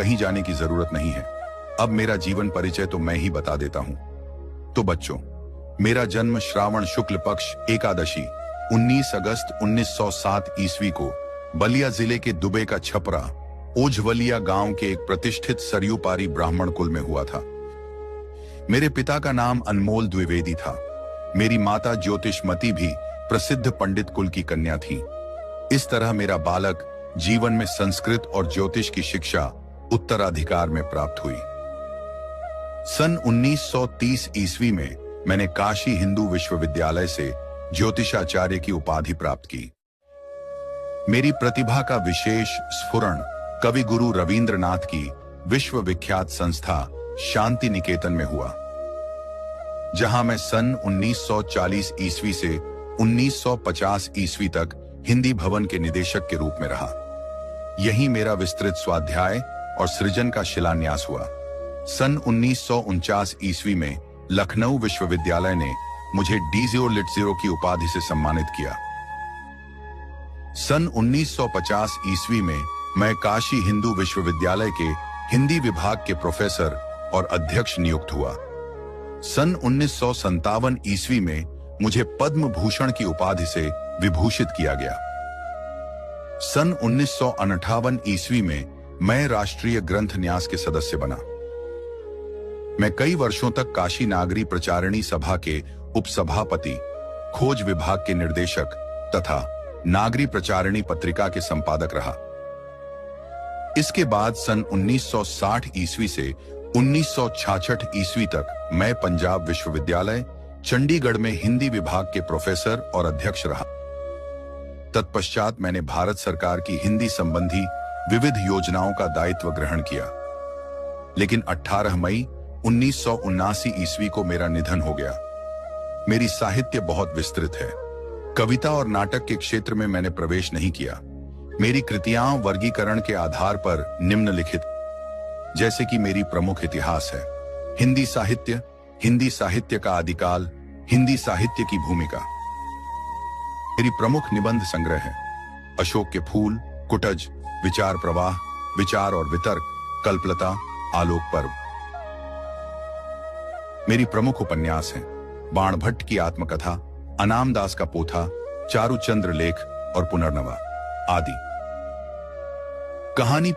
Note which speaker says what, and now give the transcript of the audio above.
Speaker 1: कहीं जाने की जरूरत नहीं है। अब मेरा जीवन परिचय तो मैं ही बता देता हूं। तो बच्चों, मेरा जन्म श्रावण शुक्ल पक्ष एकादशी 19 अगस्त 1907 ईस्वी को बलिया जिले के दुबे का छपरा ओझवलिया गांव के एक प्रतिष्ठित सरयूपारी ब्राह्मण कुल में हुआ था। मेरे पिता का नाम अनमोल द्विवेदी था। मेरी माता ज्योतिषमती भी प्रसिद्ध पंडित कुल की कन्या थी। इस तरह मेरा बालक जीवन में संस्कृत और ज्योतिष की शिक्षा उत्तराधिकार में प्राप्त हुई। सन 1930 ईस्वी में मैंने काशी हिंदू विश्वविद्यालय से ज्योतिषाचार्य की उपाधि प्राप्त की। मेरी प्रतिभा का विशेष स्फुरण कवि गुरु रवींद्रनाथ की विश्वविख्यात संस्था शांति निकेतन में हुआ, जहां मैं सन 1940 ईस्वी से 1950 ईस्वी तक हिंदी भवन के निदेशक के रूप में रहा। यहीं मेरा विस्तृत स्वाध्याय और सृजन का शिलान्यास हुआ। सन 1949 ईस्वी में लखनऊ विश्वविद्यालय ने मुझे डीजियो लिट्जिरो की उपाधि से सम्मानित किया। सन 1950 ईस्वी में मैं काशी हिंदू विश्वविद्यालय के हिंदी विभाग के प्रोफेसर और अध्यक्ष नियुक्त हुआ। सन 1957 ईस्वी में मुझे पद्म भूषण की उपाधि से विभूषित किया गया। सन 1958 ईस्वी में मैं राष्ट्रीय ग्रंथ न्यास के सदस्य बना। मैं कई वर्षों तक काशी नागरी प्रचारिणी सभा के उपसभापति, खोज विभाग के निर्देशक तथा नागरी प्रचारिणी पत्रिका के संपादक रहा। इसके बाद सन 1960 ईस्वी से 1966 ईस्वी तक मैं पंजाब विश्वविद्यालय चंडीगढ़ में हिंदी विभाग के प्रोफेसर और अध्यक्ष रहा। तत्पश्चात मैंने भारत सरकार की हिंदी संबंधी विविध योजनाओं का दायित्व ग्रहण किया। लेकिन 18 मई 1979 ईस्वी को मेरा निधन हो गया। मेरी साहित्य बहुत विस्तृत है। कविता और नाटक के क्षेत्र में मैंने प्रवेश नहीं किया। मेरी कृतियां वर्गीकरण के आधार पर निम्नलिखित, जैसे कि मेरी प्रमुख इतिहास है, हिंदी साहित्य का आदिकाल, हिंदी साहित्य की भूमिका। मेरी प्रमुख निबंध संग्रह है अशोक के फूल, कुटज, विचार प्रवाह, विचार और वितर्क, कल्पलता, आलोक पर्व। मेरी प्रमुख उपन्यास हैं बाणभट्ट की आत्मकथा, अनामदास का पोथा, चारुचंद्र लेख और पुनर्नवा आदि। कहानी